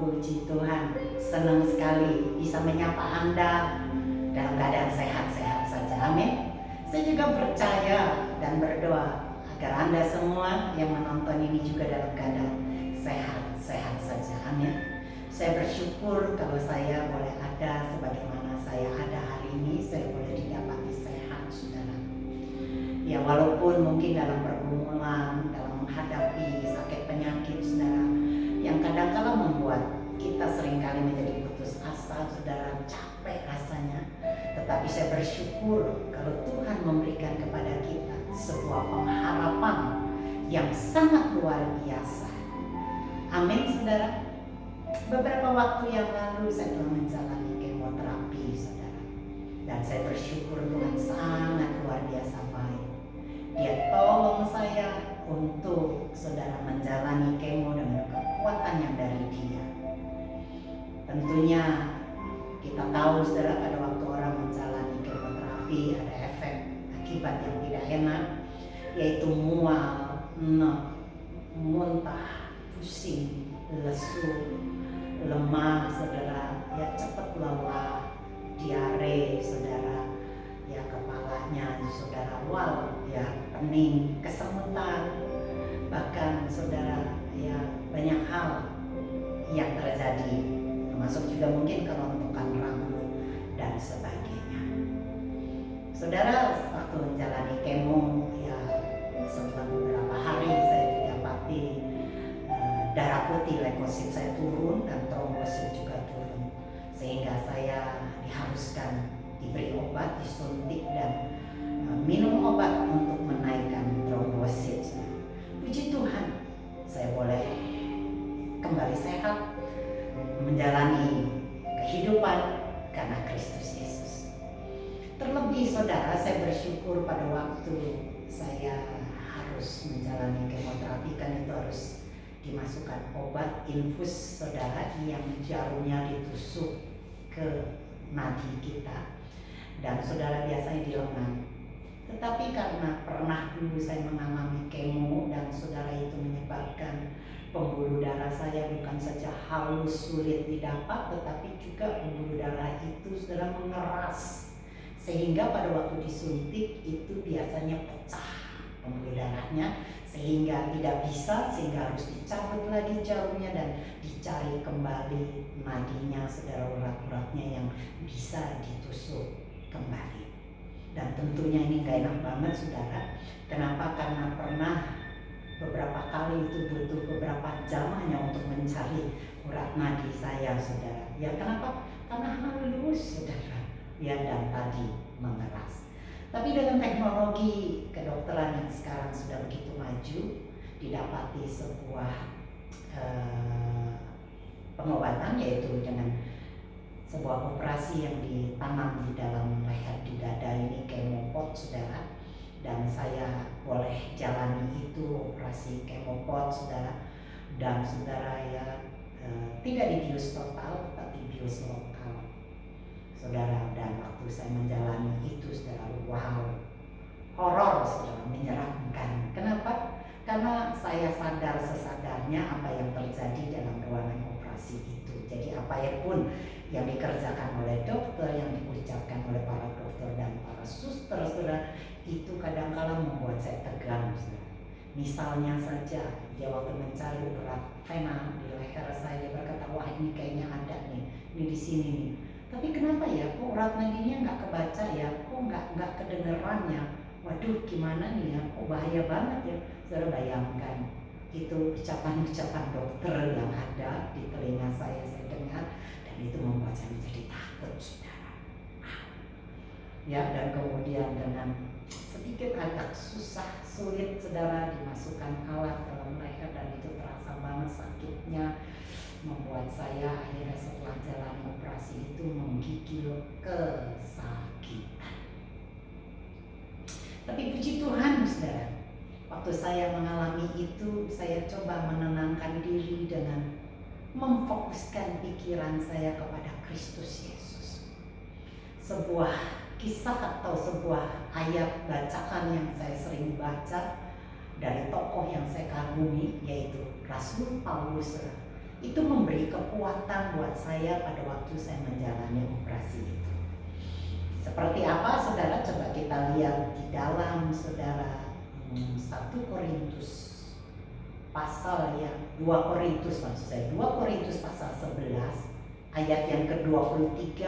Puji Tuhan, senang sekali bisa menyapa Anda dalam keadaan sehat-sehat saja. Amin. Saya juga percaya dan berdoa agar Anda semua yang menonton ini juga dalam keadaan sehat-sehat saja. Amin. Saya bersyukur kalau saya boleh ada sebagaimana saya ada hari ini, saya boleh didapati sehat, saudara. Ya, walaupun mungkin dalam pergumulan, dalam menghadapi sakit penyakit, saudara, yang kadang-kala membuat kita seringkali menjadi putus asa, saudara, capek rasanya. Tetapi saya bersyukur kalau Tuhan memberikan kepada kita sebuah pengharapan yang sangat luar biasa. Amin, saudara. Beberapa waktu yang lalu saya telah menjalani kemoterapi, saudara. Dan saya bersyukur Tuhan sangat luar biasa baik. Dia tolong saya untuk saudara menjalani kemo dengan kekuatan yang dari Dia. Tentunya kita tahu, saudara, pada waktu orang menjalani kemoterapi ada efek akibat yang tidak enak, yaitu mual, muntah, pusing, lesu, lemah, saudara, ya cepat lelah, diare, saudara, ya kepalanya saudara wal, ya pening, kesemutan, bahkan saudara, ya banyak hal yang terjadi, termasuk juga mungkin kerontokan rambut dan sebagainya. Saudara, waktu menjalani kemo, ya setelah beberapa hari saya didapati darah putih leukosit saya turun dan trombosit juga turun, sehingga saya diharuskan diberi obat, disuntik dan minum obat untuk menaikkan trombosit. Puji Tuhan, saya boleh kembali sehat, menjalani kehidupan karena Kristus Yesus. Terlebih, saudara, saya bersyukur pada waktu saya harus menjalani kemoterapi, kan itu harus dimasukkan obat infus, saudara, yang jarumnya ditusuk ke nadi kita, dan saudara biasanya di lengan. Tetapi karena pernah dulu saya mengalami kemo dan saudara itu menyebabkan pembuluh darah saya bukan saja halus sulit didapat, tetapi juga pembuluh darah itu saudara mengeras, sehingga pada waktu disuntik itu biasanya pecah pembuluh darahnya, sehingga tidak bisa, sehingga harus dicabut lagi jarumnya dan dicari kembali nadinya, saudara, urat-uratnya yang bisa ditusuk kembali. Dan tentunya ini gak enak banget, saudara. Kenapa? Karena pernah beberapa kali itu butuh beberapa jam hanya untuk mencari urat nadi saya, saudara. Ya kenapa? Karena halus, saudara, ya, dan tadi mengeras. Tapi dengan teknologi kedokteran yang sekarang sudah begitu maju, didapati sebuah pengobatan, yaitu dengan sebuah operasi yang ditanam di dalam leher di dada ini, kemopot, saudara. Dan saya boleh jalani itu operasi kemopot, saudara. Dan saudara, ya tidak dibius total, tapi bius lokal, saudara. Dan waktu saya menjalani itu, saudara, wow, horor, saudara, menyeramkan. Kenapa? Karena saya sadar sesadarnya apa yang terjadi dalam ruangan operasi itu. Jadi apa pun yang dikerjakan oleh dokter, yang diucapkan oleh para dokter dan para suster, saudara, itu kadang-kala membuat saya tegang, saudara. Misalnya saja dia waktu mencari urat vena di leher saya, dia berkata, wah ini kayaknya ada nih, ini di sini nih. Tapi kenapa ya, kok urat nadinya nggak kebaca ya, kok nggak kedengeran ya? Waduh, gimana nih ya, kok bahaya banget ya. Saudara bayangkan, itu ucapan-ucapan dokter yang ada di telinga saya dengar, dan itu membuat saya menjadi takut, saudara. Ya, dan kemudian dengan sedikit agak susah, sulit, saudara, dimasukkan alat dalam leher, dan itu terasa banget sakitnya, membuat saya akhirnya setelah jalan operasi itu menggigil kesakitan. Tapi puji Tuhan, saudara, waktu saya mengalami itu, saya coba menenangkan diri dengan memfokuskan pikiran saya kepada Kristus Yesus. Sebuah kisah atau sebuah ayat bacaan yang saya sering baca dari tokoh yang saya kagumi, yaitu Rasul Paulus. Itu memberi kekuatan buat saya pada waktu saya menjalani operasi itu. Seperti apa saudara? Coba kita lihat di dalam saudara 1 Korintus pasal yang 2 Korintus maksud saya 2 Korintus pasal 11 ayat yang ke-23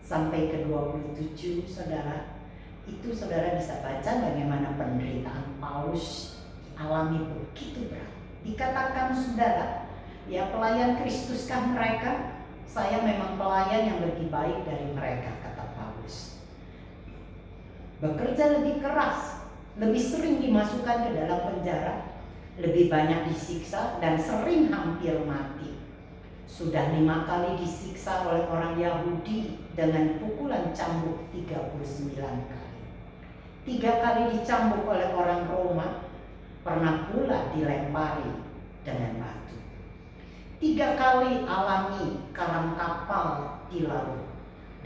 sampai ke-27 saudara. Itu saudara bisa baca bagaimana penderitaan Paulus alami begitu berat. Dikatakan saudara, ya pelayan Kristus kan mereka, saya memang pelayan yang lebih baik dari mereka, kata Paulus. Bekerja lebih keras, lebih sering dimasukkan ke dalam penjara, lebih banyak disiksa dan sering hampir mati. Sudah 5 kali disiksa oleh orang Yahudi dengan pukulan cambuk 39 kali. 3 kali dicambuk oleh orang Roma, pernah pula dilempari dengan batu. 3 kali alami karam kapal di laut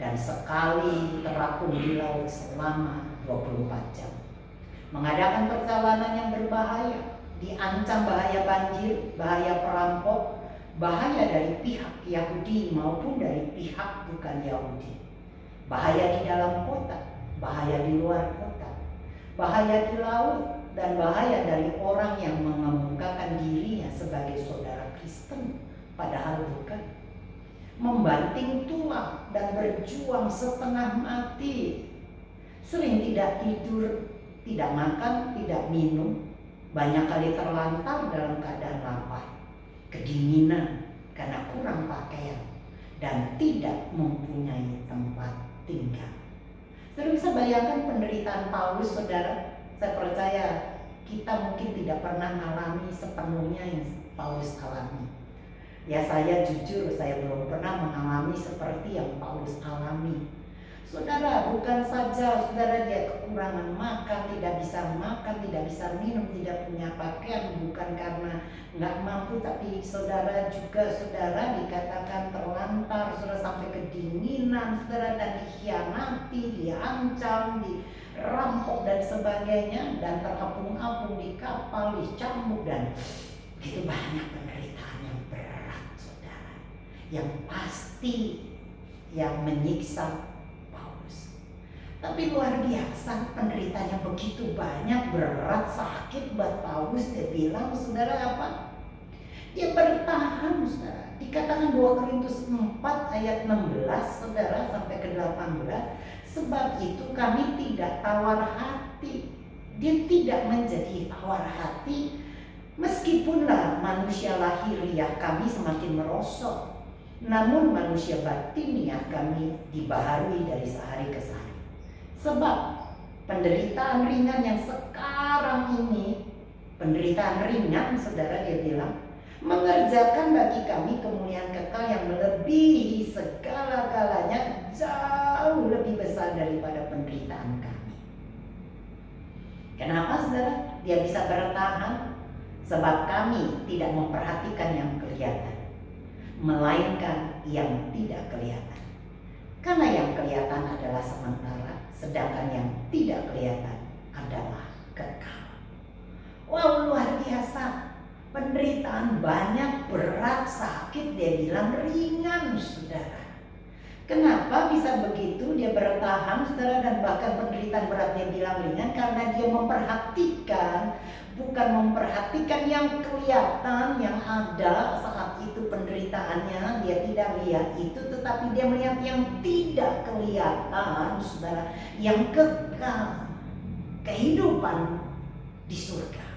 dan sekali terapung di laut selama 24 jam. Mengadakan perjalanan yang berbahaya, diancam bahaya banjir, bahaya perampok, bahaya dari pihak Yahudi maupun dari pihak bukan Yahudi. Bahaya di dalam kota, bahaya di luar kota, bahaya di laut, dan bahaya dari orang yang mengemukakan dirinya sebagai saudara Kristen padahal bukan. Membanting tulang dan berjuang setengah mati. Sering tidak tidur, tidak makan, tidak minum, banyak kali terlantar dalam keadaan lapar, kedinginan karena kurang pakaian, dan tidak mempunyai tempat tinggal. Saudara bisa bayangkan penderitaan Paulus, saudara. Saya percaya kita mungkin tidak pernah mengalami sepenuhnya yang Paulus alami. Ya saya jujur, saya belum pernah mengalami seperti yang Paulus alami. Saudara, bukan saja saudara dia kekurangan makan, tidak bisa makan, tidak bisa minum, tidak punya pakaian, bukan karena nggak mampu, tapi saudara juga saudara dikatakan terlantar, saudara sampai kedinginan, saudara, dan dikhianati, diancam, dirampok dan sebagainya, dan terapung-apung di kapal, dicambuk, dan begitu banyak penderitaan yang berat, saudara, yang pasti yang menyiksa. Tapi luar biasa penderitaannya begitu banyak, berat, sakit buat Paulus. Dia bilang, saudara apa? Dia bertahan, saudara. Dikatakan 2 Korintus 4 ayat 16, saudara, sampai ke 18. Sebab itu kami tidak tawar hati. Dia tidak menjadi tawar hati. Meskipunlah manusia lahiriah kami semakin merosot, namun manusia batiniah kami dibaharui dari sehari ke sehari. Sebab penderitaan ringan yang sekarang ini, penderitaan ringan, saudara, dia bilang, mengerjakan bagi kami kemuliaan kekal yang melebihi segala-galanya, jauh lebih besar daripada penderitaan kami. Kenapa, saudara? Dia bisa bertahan sebab kami tidak memperhatikan yang kelihatan, melainkan yang tidak kelihatan. Karena yang kelihatan adalah sementara, sedangkan yang tidak kelihatan adalah kekal. Wow, luar biasa. Penderitaan banyak, berat, sakit, dia bilang ringan, saudara. Kenapa bisa begitu? Dia bertahan, saudara, dan bahkan penderitaan berat dia bilang ringan karena dia memperhatikan, bukan memperhatikan yang kelihatan, yang ada saat itu penderitaannya. Dia tidak lihat itu, tetapi dia melihat yang tidak kelihatan, saudara, yang kekal, kehidupan di surga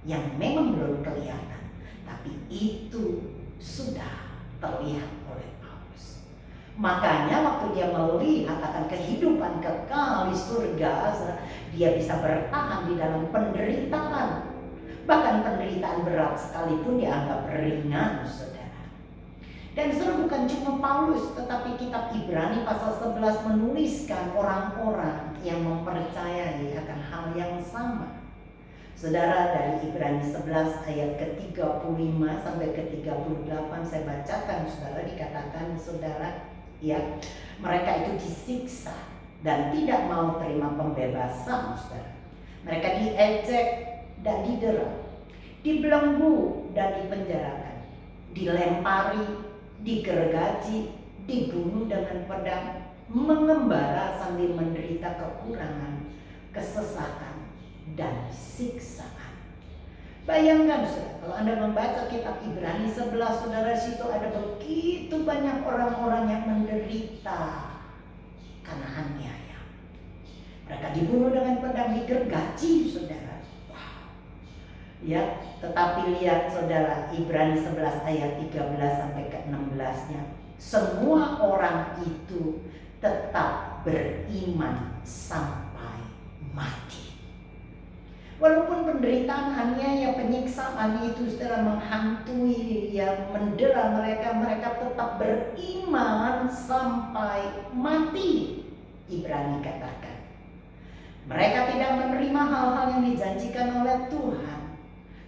yang memang belum kelihatan, tapi itu sudah terlihat oleh Paulus. Makanya waktu dia melihat akan kehidupan kekal di surga, dia bisa bertahan di dalam penderitaan. Bahkan penderitaan berat sekalipun dianggap ringan, saudara. Dan saudara, bukan cuma Paulus, tetapi kitab Ibrani pasal 11 menuliskan orang-orang yang mempercayai akan hal yang sama. Saudara, dari Ibrani 11 ayat ke-35 sampai ke-38 saya bacakan, saudara, dikatakan, saudara, ya, mereka itu disiksa dan tidak mau terima pembebasan, saudara. Mereka diejek dan didera, dibelenggu dan dipenjarakan, dilempari, digergaji, dibunuh dengan pedang, mengembara sambil menderita kekurangan, kesesakan, dan siksaan. Bayangkan saudara, kalau Anda membaca kitab Ibrani 11, saudara, situ ada begitu banyak orang-orang yang menderita karena aniaya. Mereka dibunuh dengan pedang, digergaji, saudara. Wow. Ya, tetapi lihat saudara, Ibrani 11 ayat 13 sampai ke 16-nya. Semua orang itu tetap beriman sampai mati. Walaupun penderitaan, aniaya, penyiksaan itu saudara menghantui, yang mendera mereka, mereka tetap beriman sampai mati. Ibrani katakan, mereka tidak menerima hal-hal yang dijanjikan oleh Tuhan,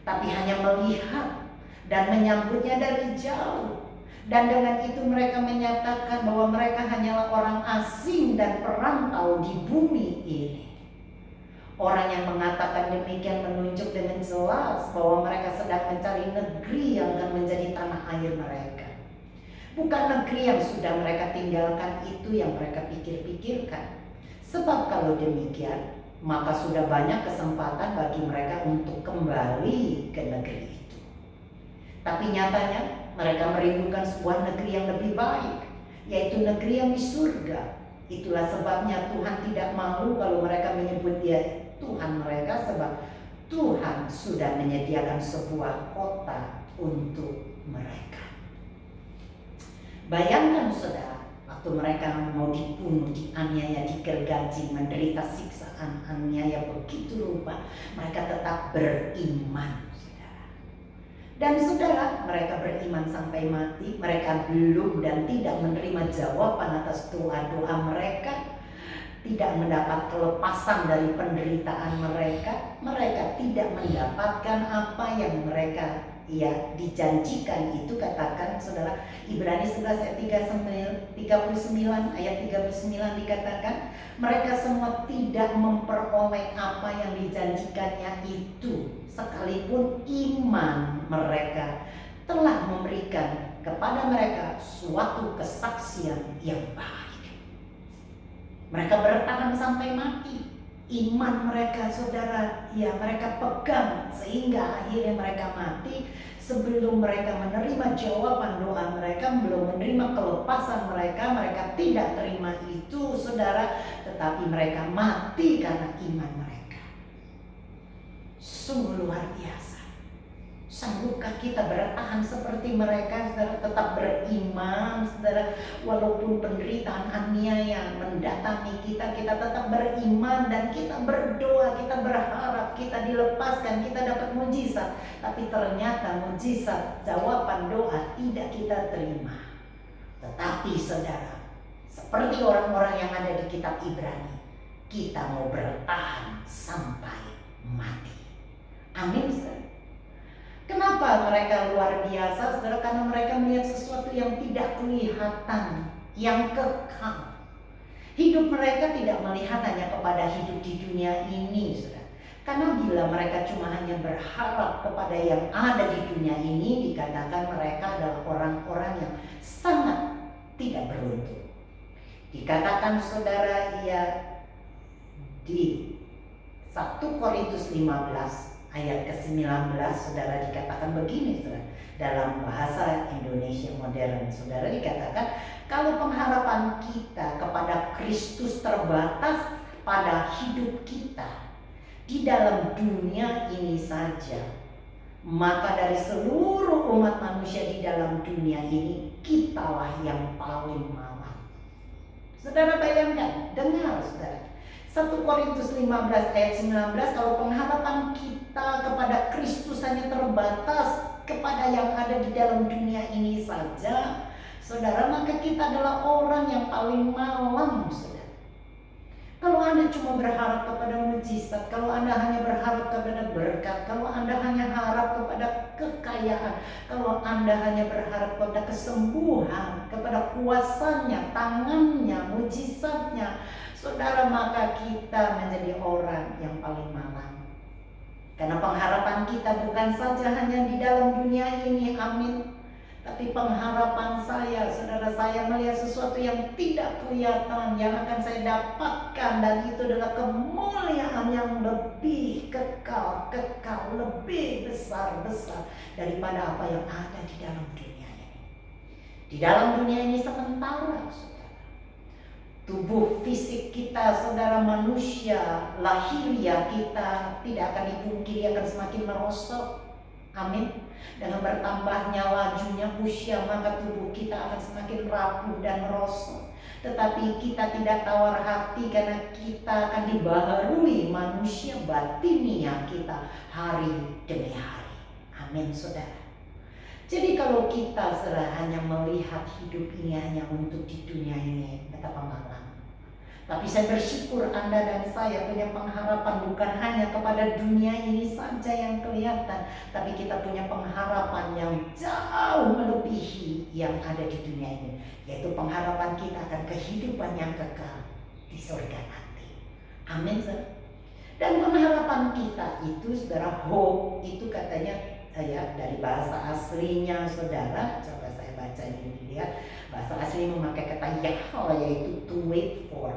tapi hanya melihat dan menyambutnya dari jauh. Dan dengan itu mereka menyatakan bahwa mereka hanyalah orang asing dan perantau di bumi ini. Orang yang mengatakan demikian menunjuk dengan jelas bahwa mereka sedang mencari negeri yang akan menjadi tanah air mereka. Bukan negeri yang sudah mereka tinggalkan itu yang mereka pikir-pikirkan. Sebab kalau demikian, maka sudah banyak kesempatan bagi mereka untuk kembali ke negeri itu. Tapi nyatanya mereka merindukan sebuah negeri yang lebih baik, yaitu negeri yang di surga. Itulah sebabnya Tuhan tidak malu kalau mereka menyebut Dia Tuhan mereka, sebab Tuhan sudah menyediakan sebuah kota untuk mereka. Bayangkan saudara, waktu mereka mau dibunuh, dianiaya, digergaji, menderita siksaan, aniaya begitu rupa, mereka tetap beriman. Dan saudara, mereka beriman sampai mati. Mereka belum dan tidak menerima jawaban atas doa-doa mereka, tidak mendapat kelepasan dari penderitaan mereka. Mereka tidak mendapatkan apa yang mereka dijanjikan itu. Katakan saudara, Ibrani 11 ayat 39 ayat 39 dikatakan, mereka semua tidak memperoleh apa yang dijanjikannya itu, sekalipun iman mereka telah memberikan kepada mereka suatu kesaksian yang baik. Mereka bertahan sampai mati. Iman mereka saudara, mereka pegang sehingga akhirnya mereka mati. Sebelum mereka menerima jawaban doa mereka, belum menerima kelepasan mereka, mereka tidak terima itu saudara, tetapi mereka mati karena iman mereka. Sungguh luar biasa. Sanggupkah kita bertahan seperti mereka, saudara, tetap beriman, saudara, walaupun penderitaan aniaya mendatangi kita, kita tetap beriman dan kita berdoa, kita berharap, kita dilepaskan, kita dapat mujizat, tapi ternyata mujizat jawaban doa tidak kita terima. Tetapi saudara, seperti orang-orang yang ada di kitab Ibrani, kita mau bertahan sampai mati. Amin, saudara. Kenapa mereka luar biasa, saudara? Karena mereka melihat sesuatu yang tidak kelihatan, yang kekal. Hidup mereka tidak melihat hanya kepada hidup di dunia ini, saudara. Karena bila mereka cuma hanya berharap kepada yang ada di dunia ini, dikatakan mereka adalah orang-orang yang sangat tidak beruntung. Dikatakan saudara, di 1 Korintus 15 ayat ke-19 saudara dikatakan begini, saudara. Dalam bahasa Indonesia modern saudara dikatakan, kalau pengharapan kita kepada Kristus terbatas pada hidup kita di dalam dunia ini saja, maka dari seluruh umat manusia di dalam dunia ini, kitalah yang paling malang. Saudara bayangkan, dengar saudara, 1 Korintus 15 ayat 19, kalau pengharapan kita kepada Kristus hanya terbatas kepada yang ada di dalam dunia ini saja, saudara, maka kita adalah orang yang paling malang, saudara. Kalau Anda cuma berharap kepada mujizat, kalau Anda hanya berharap kepada berkat, kalau Anda hanya harap kepada kekayaan, kalau Anda hanya berharap kepada kesembuhan, kepada kuasanya, tangannya, mujizatnya, saudara, maka kita menjadi orang yang paling malang. Karena pengharapan kita bukan saja hanya di dalam dunia ini, amin, Tapi pengharapan saya, saudara, saya melihat sesuatu yang tidak kelihatan, yang akan saya dapatkan, dan itu adalah kemuliaan yang lebih kekal, lebih besar daripada apa yang ada di dalam dunia ini. Di dalam dunia ini sementara, saudara. Tubuh fisik kita, saudara, manusia, lahiriah kita tidak akan dipungkiri akan semakin merosot. Amin. Dengan bertambahnya lajunya usia, maka tubuh kita akan semakin rapuh dan merosot. Tetapi kita tidak tawar hati, karena kita akan dibaharui manusia batinia kita hari demi hari. Amin, saudara. Jadi kalau kita hanya melihat hidup ini hanya untuk di dunia ini, betapa malam. Tapi saya bersyukur Anda dan saya punya pengharapan bukan hanya kepada dunia ini saja yang kelihatan, tapi kita punya pengharapan yang jauh melebihi yang ada di dunia ini, yaitu pengharapan kita akan kehidupan yang kekal di surga nanti. Amin, saudara. Dan pengharapan kita itu, saudara, hope itu katanya ya dari bahasa aslinya, saudara, coba saya baca ini, lihat bahasa asli memakai kata yahal, yaitu to wait for.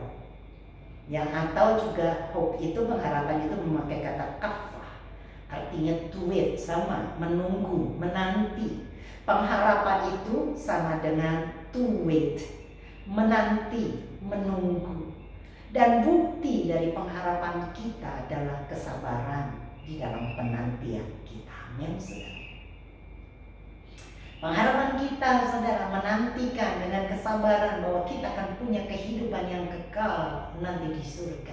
Yang atau juga hope itu, pengharapan itu memakai kata kafah, artinya to wait, sama menunggu, menanti. Pengharapan itu sama dengan to wait, menanti, menunggu. Dan bukti dari pengharapan kita adalah kesabaran di dalam penantian kita. Amin, saudara. Pengharapan kita, saudara, menantikan dengan kesabaran bahwa kita akan punya kehidupan yang kekal nanti di surga.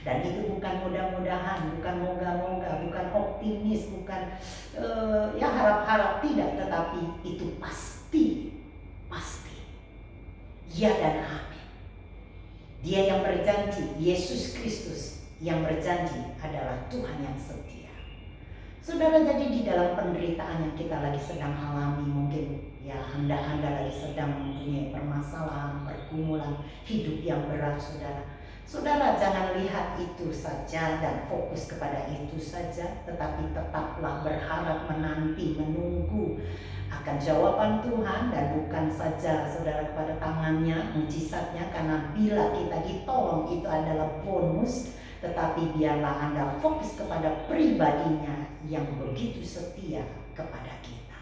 Dan itu bukan mudah-mudahan, bukan moga-moga, bukan optimis, bukan ya harap-harap, tidak. Tetapi itu pasti. Ya dan amin. Dia yang berjanji, Yesus Kristus yang berjanji adalah Tuhan yang setia. Saudara, jadi di dalam penderitaan yang kita lagi sedang alami, mungkin ya Anda lagi sedang mempunyai permasalahan, pergumulan hidup yang berat, saudara. Saudara, jangan lihat itu saja dan fokus kepada itu saja, tetapi tetaplah berharap, menanti, menunggu akan jawaban Tuhan, dan bukan saja, saudara, kepada tangannya, mujizatnya, karena bila kita ditolong itu adalah bonus. Tetapi biarlah Anda fokus kepada pribadinya yang begitu setia kepada kita.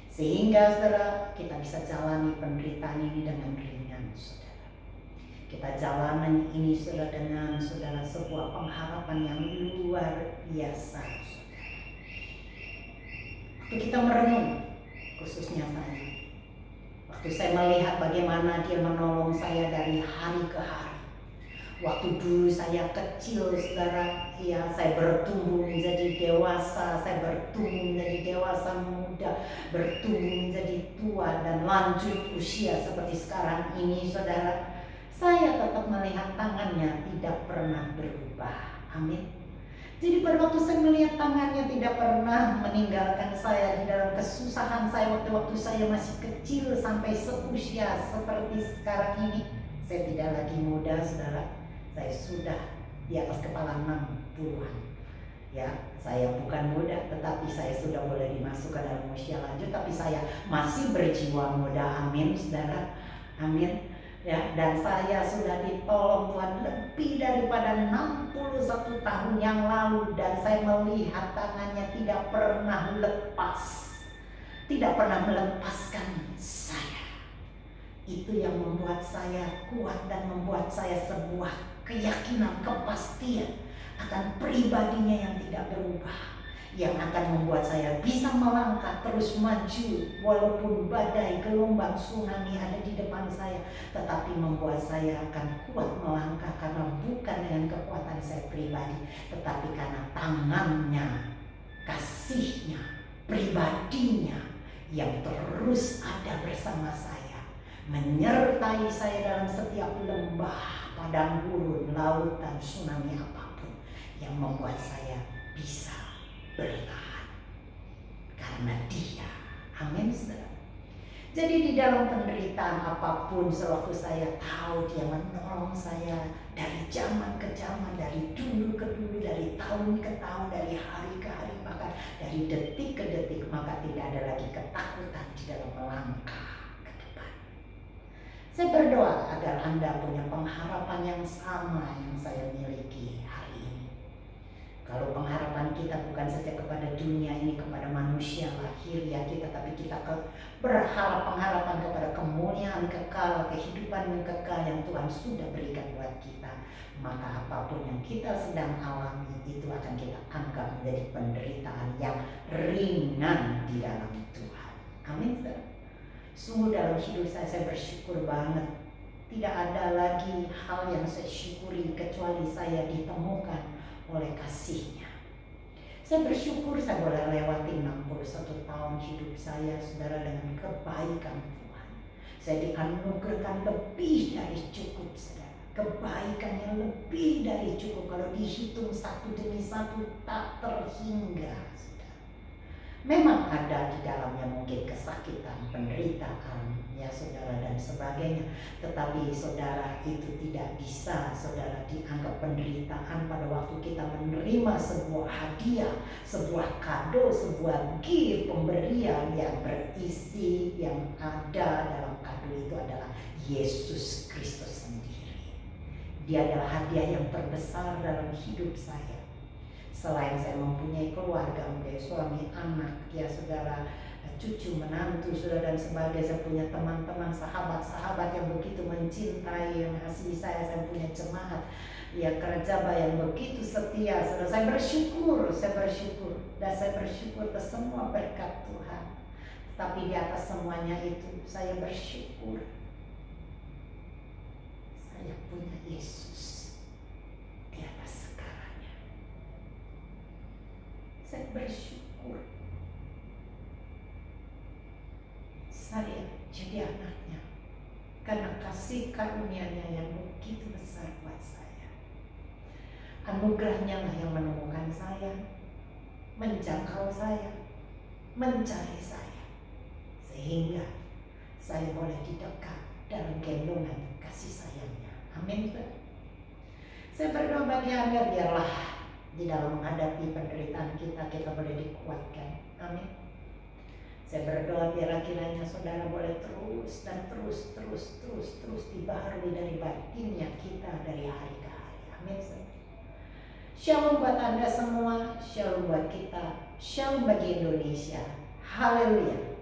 Sehingga, saudara, kita bisa jalani penderitaan ini dengan ringan, saudara. Kita jalani ini, saudara, dengan, saudara, sebuah pengharapan yang luar biasa, saudara. Waktu kita merenung, khususnya saya, waktu saya melihat bagaimana Dia menolong saya dari hari ke hari. Waktu dulu saya kecil, saudara, ya saya bertumbuh menjadi dewasa, saya bertumbuh menjadi dewasa muda, bertumbuh menjadi tua dan lanjut usia seperti sekarang ini, saudara. Saya tetap melihat tangannya tidak pernah berubah. Amin. Jadi pada waktu saya melihat tangannya tidak pernah meninggalkan saya di dalam kesusahan saya waktu saya masih kecil sampai seusia seperti sekarang ini. Saya tidak lagi muda, saudara. Saya sudah di atas kepala 60-an. Ya, saya bukan muda, tetapi saya sudah boleh dimasukkan dalam usia lanjut, tapi saya masih berjiwa muda. Amin, saudara. Amin. Ya, dan saya sudah ditolong Tuhan lebih daripada 61 tahun yang lalu, dan saya melihat tangannya tidak pernah lepas. Tidak pernah melepaskan saya. Itu yang membuat saya kuat dan membuat saya sebuah keyakinan, kepastian akan pribadinya yang tidak berubah, yang akan membuat saya bisa melangkah terus maju walaupun badai, gelombang, tsunami ada di depan saya, tetapi membuat saya akan kuat melangkah karena bukan dengan kekuatan saya pribadi, tetapi karena tangannya, kasihnya, pribadinya yang terus ada bersama saya, menyertai saya dalam setiap lembah, padang gurun, laut, dan tsunami apapun, yang membuat saya bisa bertahan karena Dia. Amin, saudara. Jadi di dalam penderitaan apapun, sewaktu saya tahu Dia menolong saya dari zaman ke zaman, dari dulu ke dulu, dari tahun ke tahun, dari hari ke hari, bahkan dari dari detik ke detik, maka tidak ada lagi ketakutan di dalam melangkah ke depan. Saya berdoa agar Anda punya pengharapan yang sama yang saya miliki hari ini. Kalau pengharapan kita bukan saja kepada dunia ini, kepada manusia lahiriah kita, tapi kita berharap pengharapan kepada kemuliaan kekal, kehidupan yang kekal yang Tuhan sudah berikan buat kita, maka apapun yang kita sedang alami itu akan kita anggap menjadi penderitaan yang ringan di dalam Tuhan. Amin. Sungguh dalam hidup saya bersyukur banget. Tidak ada lagi hal yang saya syukuri kecuali saya ditemukan oleh kasih-Nya. Saya bersyukur saya boleh lewati 61 tahun hidup saya, saudara, dengan kebaikan Tuhan. Saya dianugerahkan lebih dari cukup, saudara. Kebaikan yang lebih dari cukup, kalau dihitung satu demi satu tak terhingga, saudara. Memang ada di dalamnya mungkin kesakitan, penderitaan, ya saudara, dan sebagainya. Tetapi saudara, itu tidak bisa saudara dianggap penderitaan pada waktu kita menerima sebuah hadiah, sebuah kado, sebuah gift, pemberian yang berisi, yang ada dalam kado itu adalah Yesus Kristus sendiri. Dia adalah hadiah yang terbesar dalam hidup saya. Selain saya mempunyai keluarga, mempunyai suami, anak, ya saudara, cucu, menantu, saudara, dan sebagainya. Saya punya teman-teman, sahabat-sahabat yang begitu mencintai, yang mengasihi saya punya jemaat, ya kerjaba yang begitu setia, saudara. Saya bersyukur, dan saya bersyukur atas semua berkat Tuhan. Tapi di atas semuanya itu, saya bersyukur saya punya Yesus di atas segalanya. Saya bersyukur saya jadi anaknya karena kasih karunia-Nya yang begitu besar buat saya. Anugerahnya lah yang menemukan saya, menjangkau saya, mencari saya, sehingga saya boleh didekat dalam gendongan kasih sayang-Nya. Amin. Saya berdoa bagi Anda, biarlah di dalam menghadapi penderitaan kita boleh dikuatkan. Amin. Saya berdoa biar kiranya saudara boleh terus dibaharui dari batinnya kita dari hari ke hari. Amin. Shalom buat Anda semua, shalom buat kita, shalom bagi Indonesia. Haleluya.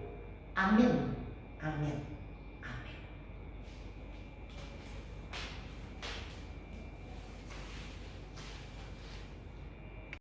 Amin. Amin.